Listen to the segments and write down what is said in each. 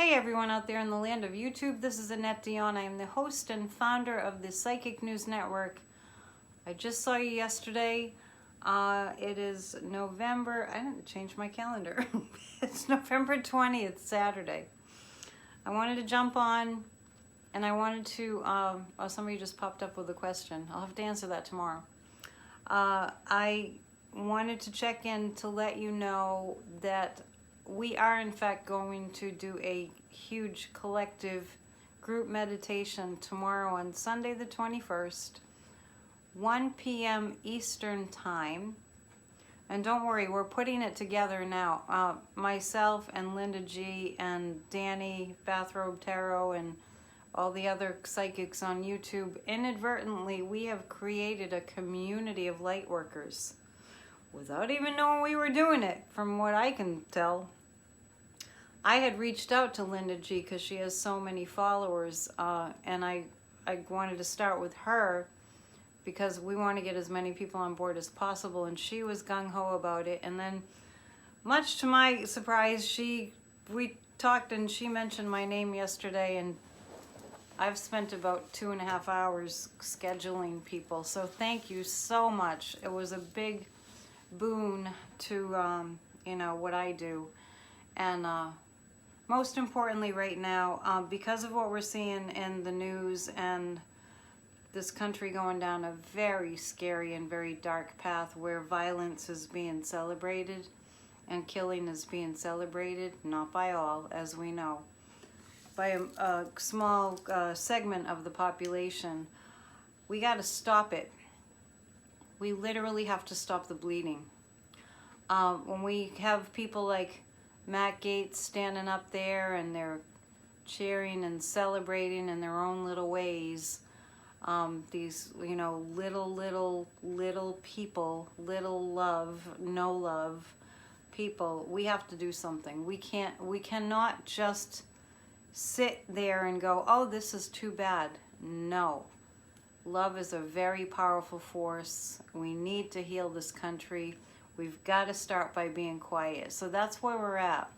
Hey everyone out there in the land of YouTube, this is Annette Dion. I am the host and founder of the Psychic News Network. I just saw you yesterday. It is November, I didn't change my calendar. It's November 20th, Saturday. I wanted to jump on and I wanted to, oh, somebody just popped up with a question. I'll have to answer that tomorrow. I wanted to check in to let you know that we are in fact going to do a huge collective group meditation tomorrow on Sunday the 21st, 1 p.m. Eastern Time. And don't worry, we're putting it together now. Myself and Linda G and Danny, Bathrobe Tarot, and all the other psychics on YouTube, inadvertently we have created a community of light workers without even knowing we were doing it, from what I can tell. I had reached out to Linda G because she has so many followers, and I wanted to start with her because we want to get as many people on board as possible, and she was gung-ho about it. And then, much to my surprise, we talked and she mentioned my name yesterday, and I've spent about 2.5 hours scheduling people. So thank you so much. It was a big boon to what I do. And most importantly right now, because of what we're seeing in the news and this country going down a very scary and very dark path where violence is being celebrated and killing is being celebrated, not by all, as we know, by a small segment of the population, we got to stop it. We literally have to stop the bleeding. When we have people like Matt Gaetz standing up there and they're cheering and celebrating in their own little ways, these little people, little love, no love people, we have to do something. We cannot just sit there and go, oh, this is too bad. No. Love is a very powerful force. We need to heal this country. We've got to start by being quiet. So that's where we're at.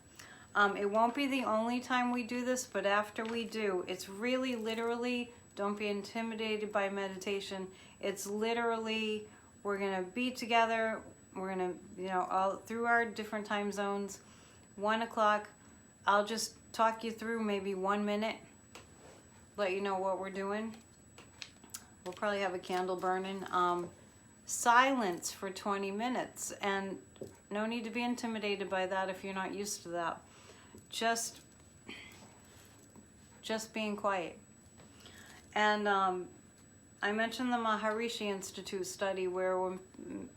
It won't be the only time we do this, but after we do, it's really literally, don't be intimidated by meditation. It's literally, we're going to be together. We're going to, all through our different time zones. 1 o'clock, I'll just talk you through maybe 1 minute, let you know what we're doing. We'll probably have a candle burning. Silence for 20 minutes, and no need to be intimidated by that if you're not used to that. Just being quiet. And I mentioned the Maharishi Institute study where when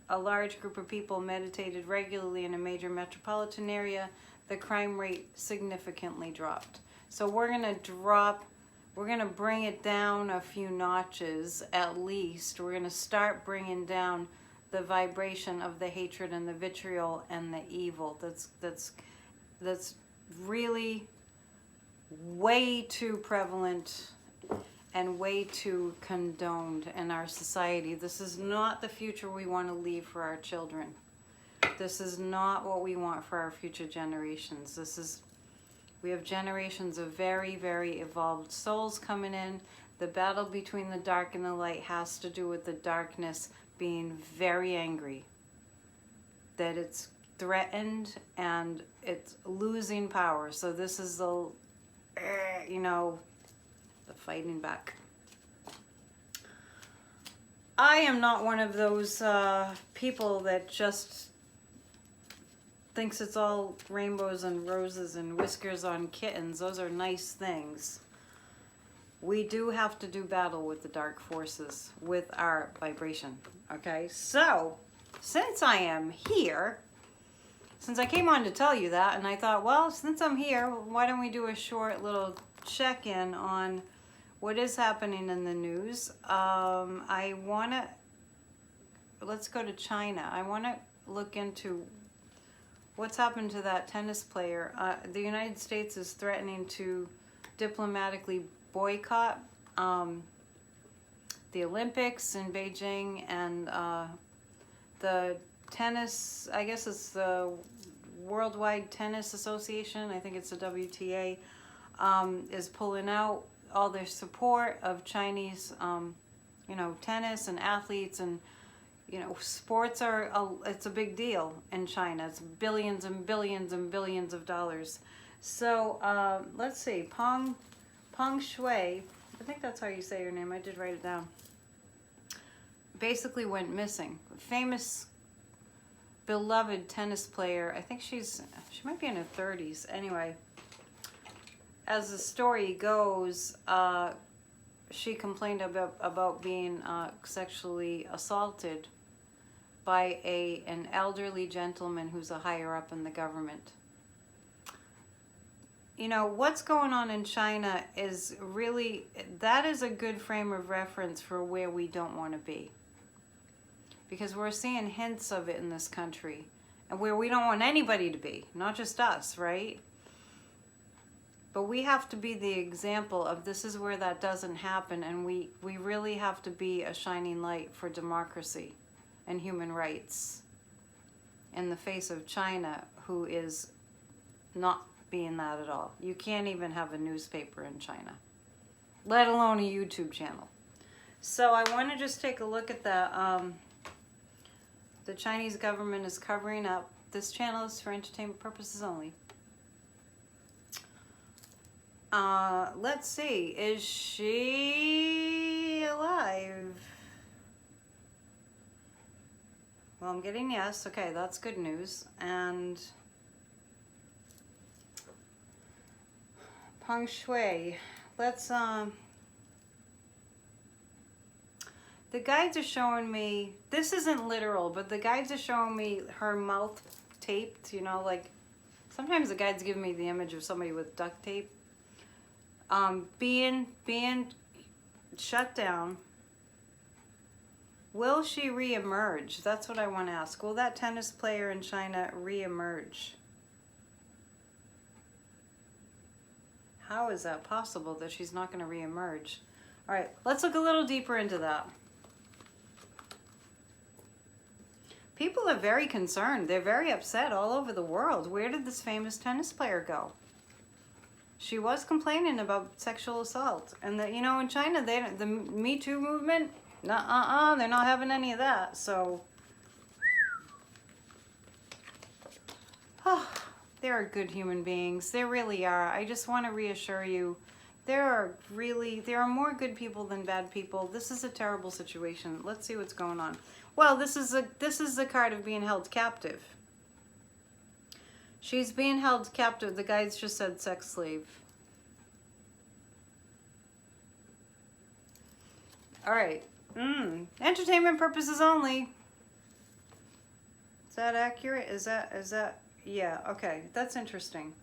a large group of people meditated regularly in a major metropolitan area, the crime rate significantly dropped. So we're going to bring it down a few notches at least. We're going to start bringing down the vibration of the hatred and the vitriol and the evil that's really way too prevalent and way too condoned in our society. This is not the future we want to leave for our children. This is not what we want for our future generations. We have generations of very, very evolved souls coming in. The battle between the dark and the light has to do with the darkness being very angry that it's threatened and it's losing power. So this is the fighting back. I am not one of those people that just thinks it's all rainbows and roses and whiskers on kittens. Those are nice things. We do have to do battle with the dark forces with our vibration. Okay, so since I am here, since I came on to tell you that, and I thought, well, since I'm here, why don't we do a short little check-in on what is happening in the news. Let's go to China. I want to look into what's happened to that tennis player. The United States is threatening to diplomatically boycott the Olympics in Beijing, and the tennis, I guess it's the Worldwide Tennis Association, I think it's the WTA, is pulling out all their support of Chinese, you know, tennis and athletes, and you know, sports are it's a big deal in China. It's billions and billions and billions of dollars. So let's see, Peng Shuai, I think that's how you say your name. I did write it down. Basically went missing. Famous, beloved tennis player. I think she might be in her 30s. Anyway, as the story goes, she complained about being sexually assaulted by an elderly gentleman who's a higher up in the government. You know, what's going on in China is really, that is a good frame of reference for where we don't want to be. Because we're seeing hints of it in this country, and where we don't want anybody to be, not just us, right? But we have to be the example of this is where that doesn't happen, and we really have to be a shining light for democracy and human rights in the face of China, who is not being that at all. You can't even have a newspaper in China, let alone a YouTube channel. So I want to just take a look at that. The Chinese government is covering up. This channel is for entertainment purposes only. Let's see. Is she alive? Well, I'm getting yes. Okay, that's good news. And Peng Shuai. Let's the guides are showing me, this isn't literal, but the guides are showing me her mouth taped, you know, like sometimes the guides give me the image of somebody with duct tape. Being shut down. Will she reemerge? That's what I want to ask. Will that tennis player in China reemerge? How is that possible that she's not going to reemerge? All right, let's look a little deeper into that. People are very concerned. They're very upset all over the world. Where did this famous tennis player go? She was complaining about sexual assault. And, you know, in China, the Me Too movement, they're not having any of that. So, they are good human beings. They really are. I just want to reassure you, there are more good people than bad people. This is a terrible situation. Let's see what's going on. Well, this is the card of being held captive. She's being held captive. The guides just said sex slave. All right. Entertainment purposes only. Is that accurate? Is that? Yeah. Okay. That's interesting.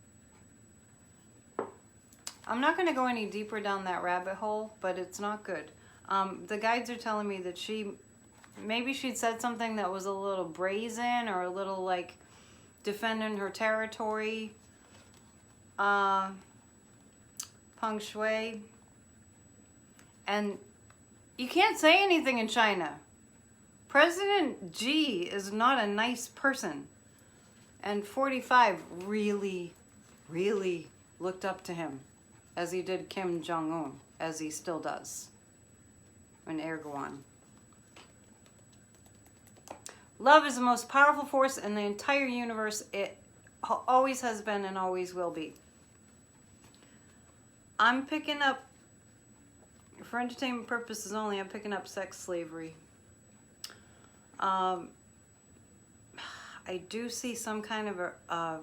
I'm not going to go any deeper down that rabbit hole, but it's not good. The guides are telling me that maybe she'd said something that was a little brazen or a little like defending her territory. Peng Shuai. And you can't say anything in China. President Xi is not a nice person. And 45 really, really looked up to him, as he did Kim Jong-un, as he still does, and Erdogan. Love is the most powerful force in the entire universe. It always has been and always will be. I'm picking up, for entertainment purposes only, I'm picking up sex slavery. I do see some kind of a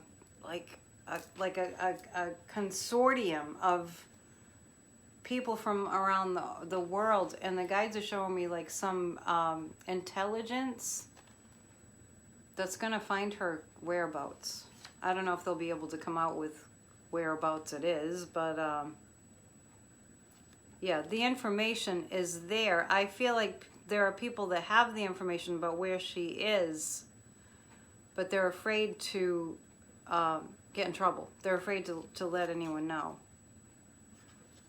consortium of people from around the world, and the guides are showing me like some intelligence that's gonna find her whereabouts. I don't know if they'll be able to come out with whereabouts it is, but yeah, the information is there. I feel like there are people that have the information about where she is, but they're afraid to get in trouble. They're afraid to let anyone know.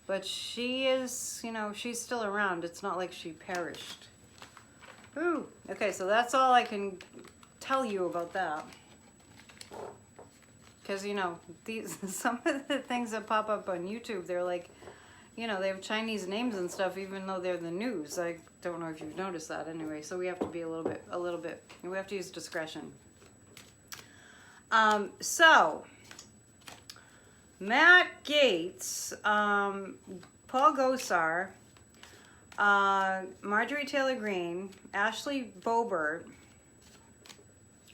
But she is, you know, she's still around. It's not like she perished. Ooh. Okay, so that's all I can tell you about that. Because, you know, these some of the things that pop up on YouTube, they're like, you know, they have Chinese names and stuff, even though they're the news. I don't know if you've noticed that anyway. So we have to be a little bit, we have to use discretion. So, Matt Gaetz, Paul Gosar, Marjorie Taylor Greene, Ashley Boebert.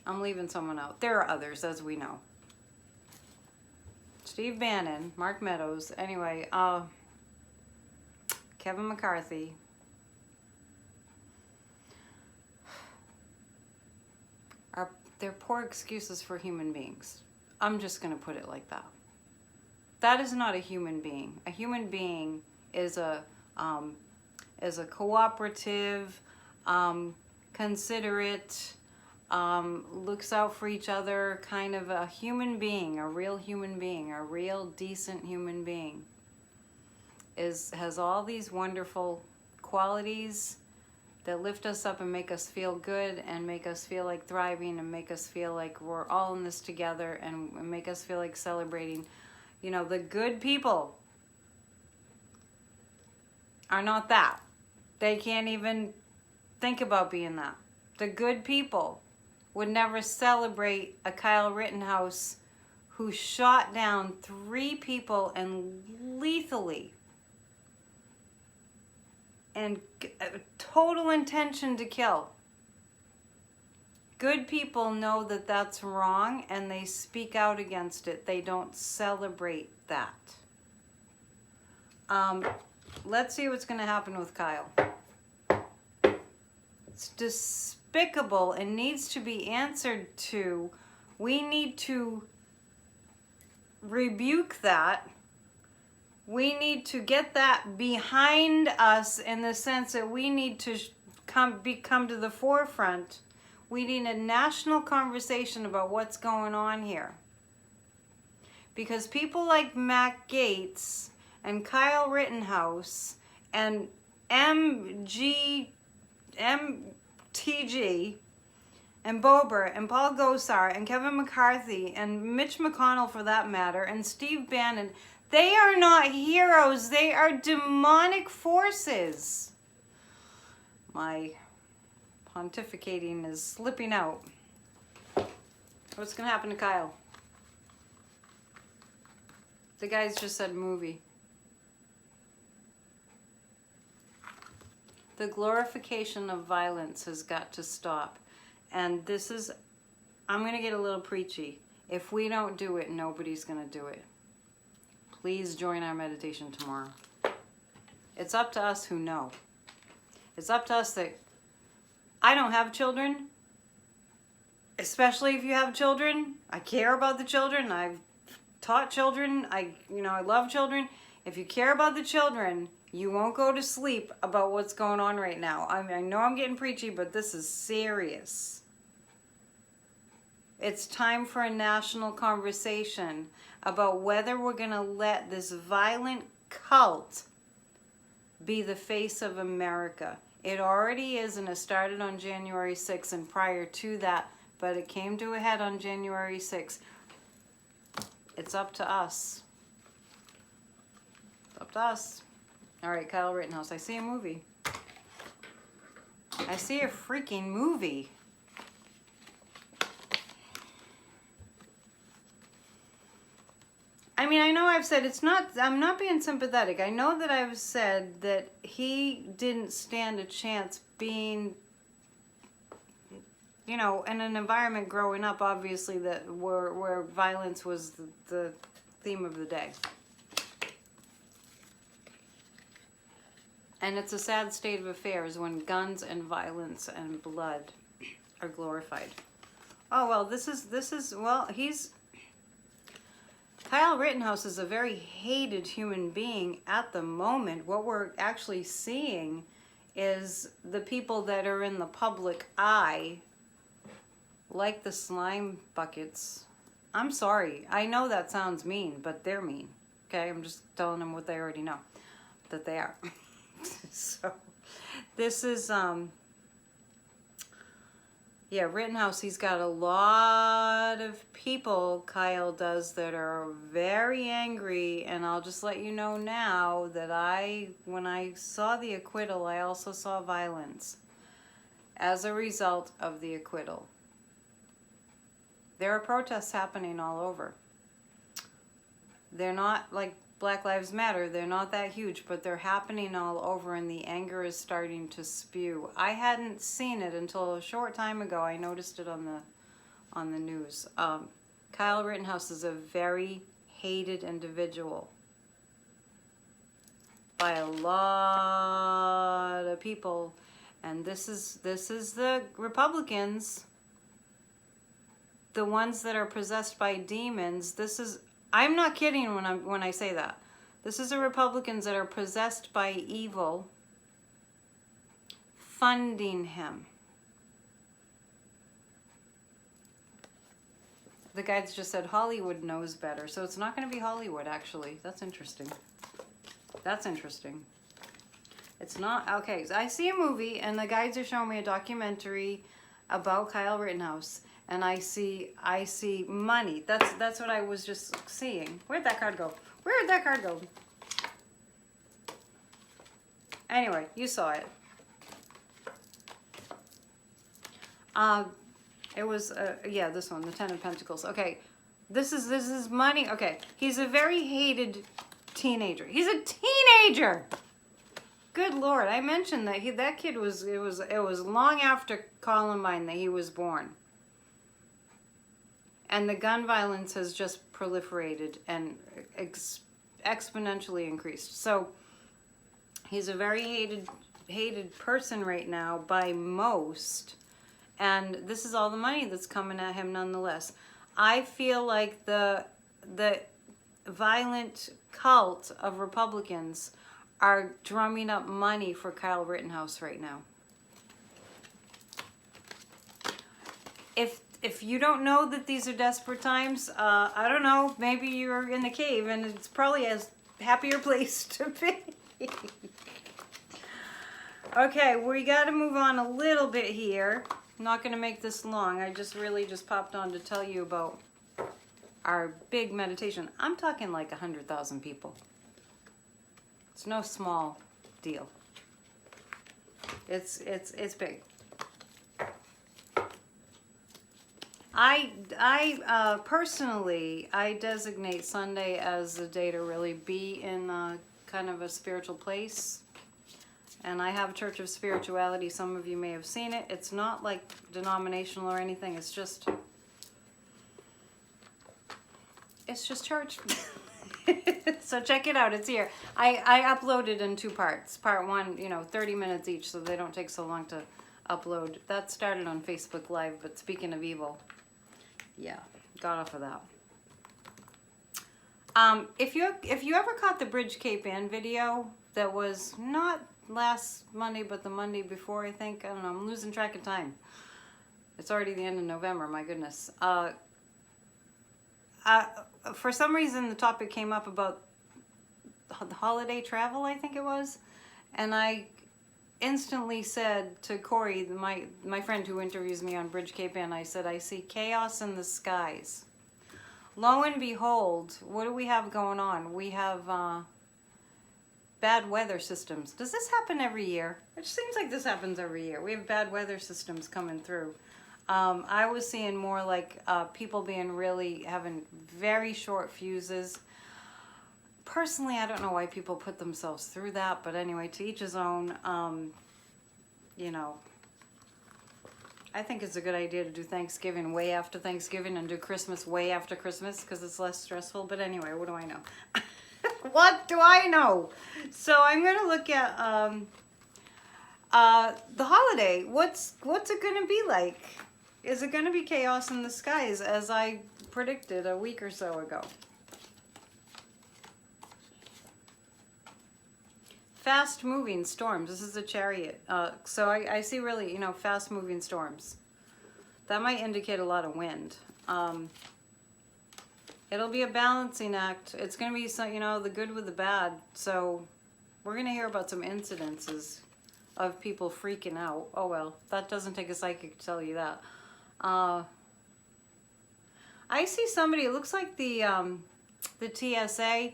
I'm leaving someone out. There are others, as we know. Steve Bannon, Mark Meadows, anyway, Kevin McCarthy. They're poor excuses for human beings. I'm just going to put it like that. That is not a human being. A human being is a cooperative, considerate, looks out for each other, kind of a human being, a real human being, a real decent human being. Has all these wonderful qualities that lift us up and make us feel good and make us feel like thriving and make us feel like we're all in this together and make us feel like celebrating. You know, the good people are not that. They can't even think about being that. The good people would never celebrate a Kyle Rittenhouse who shot down 3 people and lethally and total intention to kill. Good people know that that's wrong and they speak out against it. They don't celebrate that. Let's see what's going to happen with Kyle. It's despicable and needs to be answered to. We need to rebuke that. We need to get that behind us in the sense that we need to come to the forefront. We need a national conversation about what's going on here. Because people like Matt Gaetz and Kyle Rittenhouse and MTG and Boebert and Paul Gosar and Kevin McCarthy and Mitch McConnell for that matter and Steve Bannon, they are not heroes. They are demonic forces. My pontificating is slipping out. What's going to happen to Kyle? The guys just said movie. The glorification of violence has got to stop. And this is, I'm going to get a little preachy. If we don't do it, nobody's going to do it. Please join our meditation tomorrow. It's up to us who know. It's up to us that I don't have children, especially if you have children. I care about the children. I've taught children. I love children. If you care about the children, you won't go to sleep about what's going on right now. I mean, I know I'm getting preachy, but this is serious. It's time for a national conversation about whether we're going to let this violent cult be the face of America. It already is, and it started on January 6th and prior to that, but it came to a head on January 6th. It's up to us. It's up to us. All right, Kyle Rittenhouse, I see a movie. I see a freaking movie. I mean, I know I've said I'm not being sympathetic. I know that I've said that he didn't stand a chance being, in an environment growing up, obviously, that where violence was the theme of the day. And it's a sad state of affairs when guns and violence and blood are glorified. Oh, well, Kyle Rittenhouse is a very hated human being at the moment. What we're actually seeing is the people that are in the public eye, like the slime buckets. I'm sorry. I know that sounds mean, but they're mean. Okay? I'm just telling them what they already know, that they are. So, this is, Yeah, Rittenhouse, he's got a lot of people, Kyle does, that are very angry, and I'll just let you know now that when I saw the acquittal, I also saw violence as a result of the acquittal. There are protests happening all over. They're not like Black Lives Matter, they're not that huge, but they're happening all over, and the anger is starting to spew. I hadn't seen it until a short time ago. I noticed it on the news. Kyle Rittenhouse is a very hated individual by a lot of people, and this is the Republicans, the ones that are possessed by demons. I'm not kidding when I say that. This is the Republicans that are possessed by evil funding him. The guys just said Hollywood knows better. So it's not going to be Hollywood, actually. That's interesting. That's interesting. It's not. Okay, so I see a movie, and the guides are showing me a documentary about Kyle Rittenhouse. And I see money. That's what I was just seeing. Where'd that card go? Where'd that card go? Anyway, you saw it. It was yeah, this one, the Ten of Pentacles. Okay, this is money. Okay, he's a very hated teenager. He's a teenager. Good Lord, I mentioned that that kid was. It was long after Columbine that he was born. And the gun violence has just proliferated and exponentially increased. So he's a very hated person right now by most. And this is all the money that's coming at him nonetheless. I feel like the violent cult of Republicans are drumming up money for Kyle Rittenhouse right now. If you don't know that these are desperate times, I don't know, maybe you're in the cave and it's probably a happier place to be. Okay, we got to move on a little bit here. I'm not going to make this long. I really just popped on to tell you about our big meditation. I'm talking like 100,000 people. It's no small deal. It's big. I personally, I designate Sunday as a day to really be in kind of a spiritual place. And I have Church of Spirituality. Some of you may have seen it. It's not like denominational or anything. It's just church. So check it out. It's here. I uploaded in 2 parts. Part 1, 30 minutes each, so they don't take so long to upload. That started on Facebook Live, but speaking of evil, yeah, got off of that. If you ever caught the Bridge Cape Ann video that was not last Monday, but the Monday before, I think. I don't know. I'm losing track of time. It's already the end of November. My goodness. For some reason, the topic came up about the holiday travel, I think it was. And I instantly said to Corey, my friend who interviews me on Bridge Cape Ann, I said, I see chaos in the skies. Lo and behold, what do we have going on? We have bad weather systems. Does this happen every year? It seems like this happens every year. We have bad weather systems coming through. I was seeing more like people having very short fuses. Personally, I don't know why people put themselves through that, but anyway, to each his own. I think it's a good idea to do Thanksgiving way after Thanksgiving and do Christmas way after Christmas because it's less stressful. But anyway, what do I know? What do I know? So I'm going to look at the holiday. What's it going to be like? Is it going to be chaos in the skies as I predicted a week or so ago? Fast moving storms. This is a Chariot. So I see really, fast moving storms. That might indicate a lot of wind. It'll be a balancing act. It's going to be some, the good with the bad. So we're going to hear about some incidences of people freaking out. Oh well, that doesn't take a psychic to tell you that. I see somebody, it looks like the TSA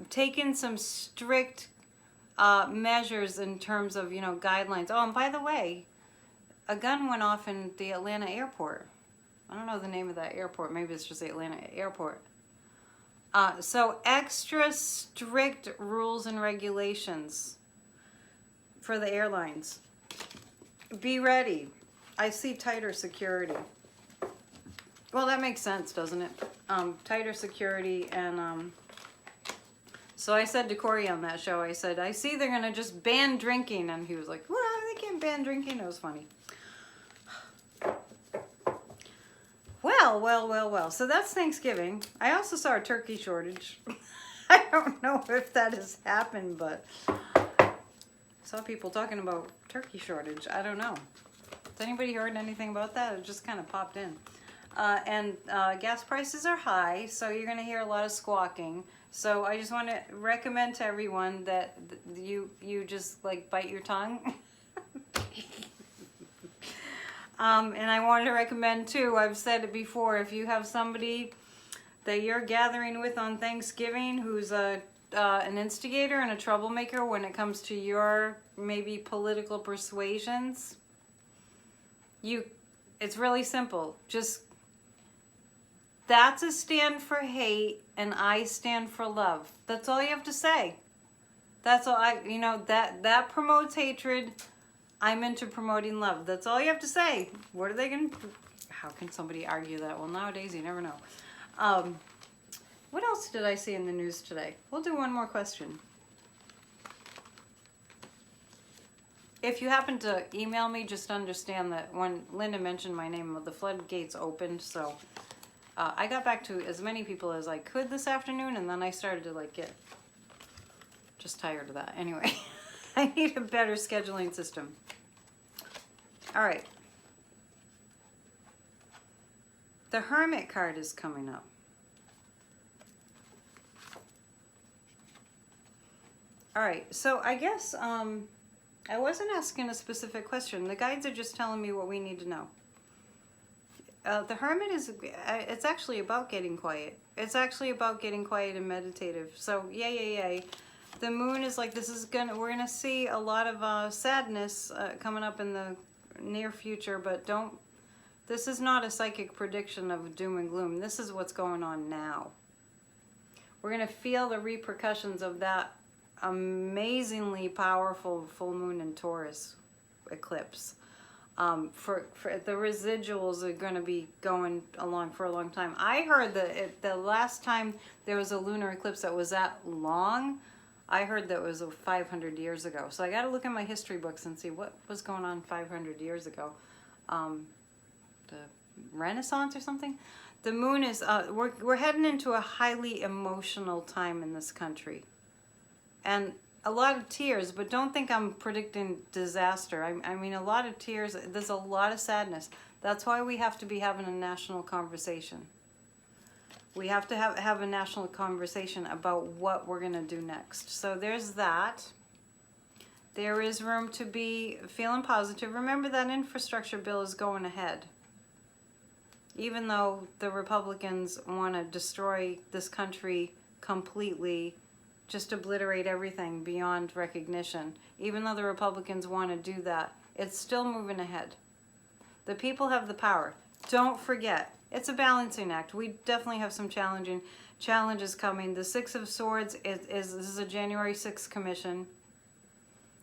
taking some strict measures in terms of, guidelines. Oh, and by the way, a gun went off in the Atlanta airport. I don't know the name of that airport. Maybe it's just the Atlanta airport. So extra strict rules and regulations for the airlines. Be ready. I see tighter security. Well, that makes sense, doesn't it? Tighter security and... So I said to Corey on that show, I said, I see they're going to just ban drinking. And he was like, well, they can't ban drinking. It was funny. Well. So that's Thanksgiving. I also saw a turkey shortage. I don't know if that has happened, but I saw people talking about turkey shortage. I don't know. Has anybody heard anything about that? It just kind of popped in. And gas prices are high, so you're going to hear a lot of squawking. So I just want to recommend to everyone that you just like bite your tongue. And I wanted to recommend too, I've said it before, if you have somebody that you're gathering with on Thanksgiving who's an instigator and a troublemaker when it comes to your maybe political persuasions, it's really simple. Just, that's a stand for hate and I stand for love. That's all you have to say. That's all that promotes hatred. I'm into promoting love. That's all you have to say. What are they going to... How can somebody argue that? Well, nowadays, you never know. What else did I see in the news today? We'll do one more question. If you happen to email me, just understand that when Linda mentioned my name, the floodgates opened. So I got back to as many people as I could this afternoon, and then I started to get just tired of that. Anyway, I need a better scheduling system. All right. The Hermit card is coming up. All right, so I guess I wasn't asking a specific question. The guides are just telling me what we need to know. The Hermit it's actually about getting quiet. It's actually about getting quiet and meditative. So yay. The moon is like, we're gonna see a lot of sadness coming up in the near future, but this is not a psychic prediction of doom and gloom. This is what's going on now. We're gonna feel the repercussions of that amazingly powerful full moon in Taurus eclipse. For the residuals are going to be going along for a long time. I heard that the last time there was a lunar eclipse that was that long, I heard that was 500 years ago. So I got to look in my history books and see what was going on 500 years ago. The Renaissance or something. The moon is we're heading into a highly emotional time in this country. And a lot of tears, but don't think I'm predicting disaster. I mean, a lot of tears, there's a lot of sadness. That's why we have to be having a national conversation. We have to have a national conversation about what we're going to do next. So there's that. There is room to be feeling positive. Remember that infrastructure bill is going ahead. Even though the Republicans want to destroy this country completely, just obliterate everything beyond recognition. Even though the Republicans want to do that, it's still moving ahead. The people have the power. Don't forget, it's a balancing act. We definitely have some challenges coming. The Six of Swords this is a January 6th commission.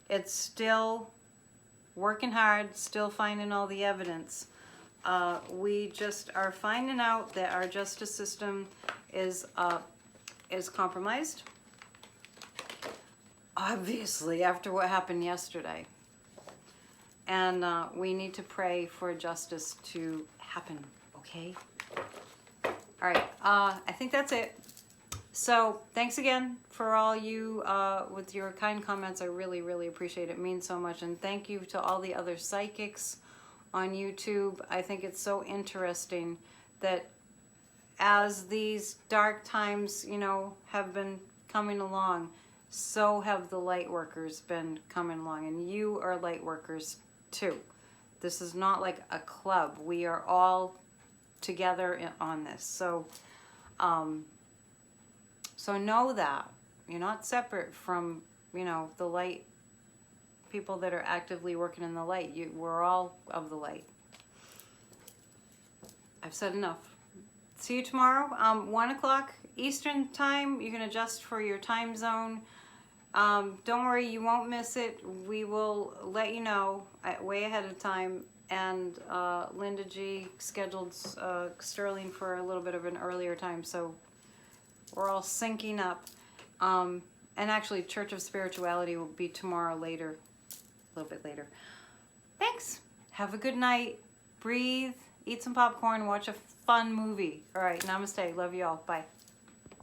It's still working hard, still finding all the evidence. We just are finding out that our justice system is compromised. Obviously, after what happened yesterday. And we need to pray for justice to happen, okay? All right, I think that's it. So thanks again for all you with your kind comments. I really, really appreciate it. It means so much. And thank you to all the other psychics on YouTube. I think it's so interesting that as these dark times, have been coming along, so have the light workers been coming along, and you are light workers too. This is not like a club. We are all together on this. So, so know that you're not separate from, you know, the light, people that are actively working in the light. We're all of the light. I've said enough. See you tomorrow, 1 o'clock Eastern time. You can adjust for your time zone. Don't worry, you won't miss it. We will let you know way ahead of time. And Linda G scheduled Sterling for a little bit of an earlier time, so we're all syncing up. And actually, Church of Spirituality will be tomorrow later, a little bit later. Thanks. Have a good night. Breathe. Eat some popcorn. Watch a fun movie. All right. Namaste. Love you all. Bye.